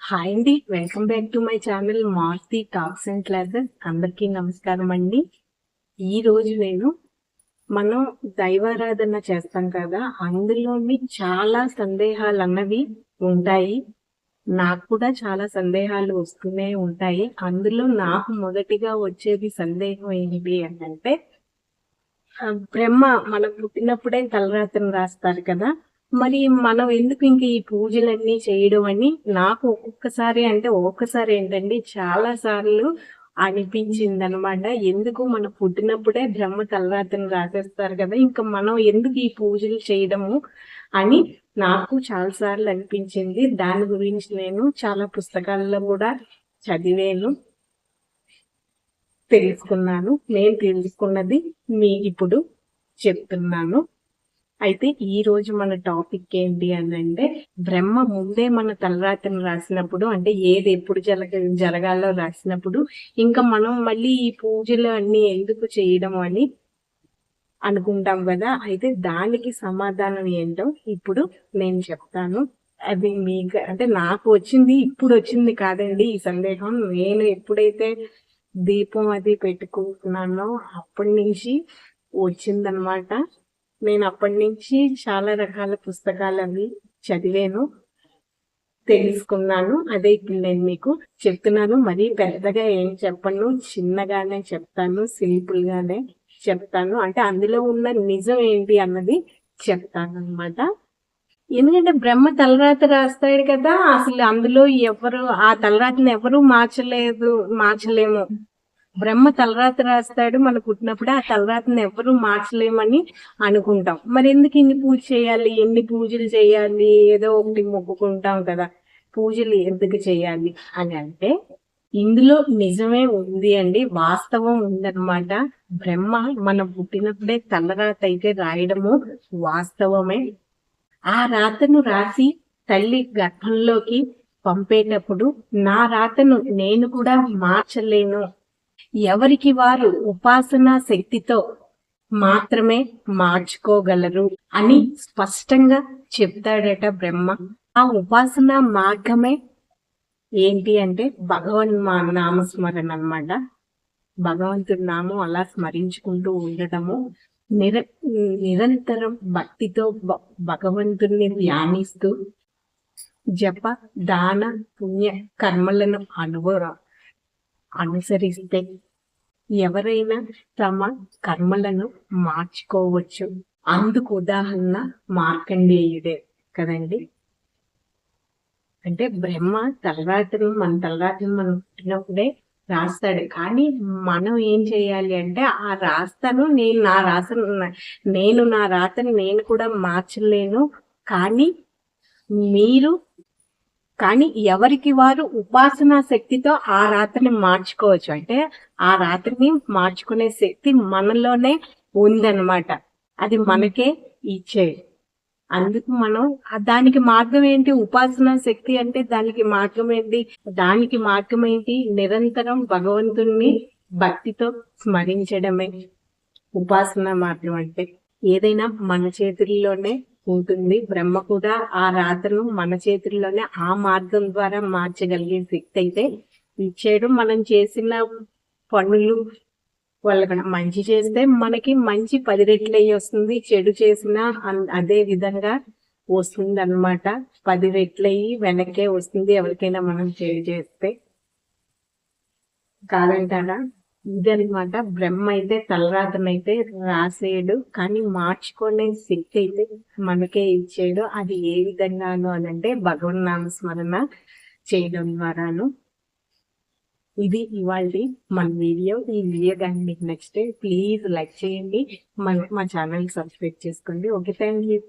Hi అండి, welcome back to my channel Maruti talks and classes. అందరికీ నమస్కారం అండి. ఈరోజు మనం దైవారాధన చేస్తాం కదా, అందులోని చాలా సందేహాలు అన్నవి ఉంటాయి. నాకు కూడా చాలా సందేహాలు వస్తూనే ఉంటాయి. అందులో నాకు మొదటిగా వచ్చేది సందేహం ఏంటి అంటే, బ్రహ్మ మనం పుట్టినప్పుడే తలరాత్రిని రాస్తారు కదా, మరి మనం ఎందుకు ఇంక ఈ పూజలన్నీ చేయడం అని నాకు ఒక్కసారి ఏంటండి, చాలా సార్లు అనిపించింది అనమాట. ఎందుకు మనం పుట్టినప్పుడే బ్రహ్మ తలరాత్రిని రాసేస్తారు కదా, ఇంకా మనం ఎందుకు ఈ పూజలు చేయడము అని నాకు చాలా సార్లు అనిపించింది. దాని గురించి నేను చాలా పుస్తకాల్లో కూడా చదివాను, తెలుసుకున్నాను. నేను తెలుసుకున్నది మీకు ఇప్పుడు చెప్తున్నాను. అయితే ఈ రోజు మన టాపిక్ ఏంటి అని అంటే, బ్రహ్మ ముందే మన తలరాత్రిని రాసినప్పుడు, అంటే ఏది ఎప్పుడు జరగాలో రాసినప్పుడు, ఇంకా మనం మళ్ళీ ఈ పూజలు అన్ని ఎందుకు చేయడం అని అనుకుంటాం కదా. అయితే దానికి సమాధానం ఏంటో ఇప్పుడు నేను చెప్తాను. అది మీకు అంటే నాకు వచ్చింది, ఇప్పుడు వచ్చింది కాదండి ఈ సందేహం. నేను ఎప్పుడైతే దీపం అది పెట్టుకుంటున్నానో అప్పటి నుంచి వచ్చిందనమాట. నేను అప్పటి నుంచి చాలా రకాల పుస్తకాలు అవి చదివాను, తెలుసుకున్నాను. అదే ఇప్పుడు నేను మీకు చెప్తున్నాను. మరీ పెద్దగా ఏం చెప్పను, చిన్నగానే చెప్తాను, సింపుల్ గానే చెప్తాను. అంటే అందులో ఉన్న నిజం ఏంటి అన్నది చెప్తాను అనమాట. ఎందుకంటే బ్రహ్మ తలరాత రాస్తాడు కదా, అసలు అందులో ఎవరు ఆ తలరాతని ఎవరు మార్చలేము. బ్రహ్మ తలరాత రాస్తాడు మన పుట్టినప్పుడే, ఆ తలరాతని ఎవరు మార్చలేమని అనుకుంటాం. మరి ఎందుకు ఇన్ని పూజ చేయాలి, ఎన్ని పూజలు చేయాలి, ఏదో ఒకటి మొక్కుకుంటాం కదా, పూజలు ఎందుకు చేయాలి అని అంటే, ఇందులో నిజమే ఉంది అండి, వాస్తవం ఉందన్నమాట. బ్రహ్మ మన పుట్టినప్పుడే తలరాత అయితే రాయడము వాస్తవమే. ఆ రాతను రాసి తల్లి గర్భంలోకి పంపేటప్పుడు నా రాతను నేను కూడా మార్చలేను, ఎవరికి వారు ఉపాసనా శక్తితో మాత్రమే మార్చుకోగలరు అని స్పష్టంగా చెప్తాడట బ్రహ్మ. ఆ ఉపాసనా మార్గమే ఏంటి అంటే నామస్మరణ అన్నమాట. భగవంతుడి నామం అలా స్మరించుకుంటూ ఉండటము, నిరంతరం భక్తితో భగవంతుడిని ధ్యానిస్తూ జప దాన పుణ్య కర్మలను అనుసరిస్తే ఎవరైనా తమ కర్మలను మార్చుకోవచ్చు. అందుకు ఉదాహరణ మార్కండేయుడే కదండి. అంటే బ్రహ్మ మన తలరాత్రిని మనం పుట్టినప్పుడే రాస్తాడు. కానీ మనం ఏం చేయాలి అంటే, ఆ రాస్తాను నేను నా రాతను నేను కూడా మార్చలేను, కానీ ఎవరికి వారు ఉపాసనా శక్తితో ఆ రాత్రిని మార్చుకోవచ్చు. అంటే ఆ రాత్రిని మార్చుకునే శక్తి మనలోనే ఉందన్నమాట. అది మనకే ఇచ్చే. అందుకు మనం దానికి మార్గం ఏంటి, ఉపాసనా శక్తి అంటే దానికి మార్గం ఏంటి, నిరంతరం భగవంతుణ్ణి భక్తితో స్మరించడమే ఉపాసనా మార్గం. అంటే ఏదైనా మన చేతుల్లోనే ఉంటుంది. బ్రహ్మ కూడా ఆ రాతను మన చేతుల్లోనే ఆ మార్గం ద్వారా మార్చగలిగే శక్తి అయితే ఇచ్చాడు. మనం చేసిన పనులు వాళ్ళకి మంచి చేస్తే మనకి మంచి 10 రెట్లు అయ్యి వస్తుంది, చెడు చేసినా అదే విధంగా వస్తుంది అనమాట. 10 రెట్లు అయ్యి వెనక్కే వస్తుంది ఎవరికైనా మనం చెడు చేస్తే. కాదంటారా? ఇదనమాట. బ్రహ్మ అయితే తలరాతనైతే రాసేయడు, కానీ మార్చుకునే శక్తి అయితే మనకే ఇచ్చాడు. అది ఏ విధంగాను అని అంటే, భగవన్నామస్మరణ చేయడం ద్వారాను. ఇది ఇవాళ మన వీడియో. ఈ వీడియో కానీ మీకు నచ్చితే ప్లీజ్ లైక్ చేయండి, మా ఛానల్ సబ్స్క్రైబ్ చేసుకోండి. Okay, thank you.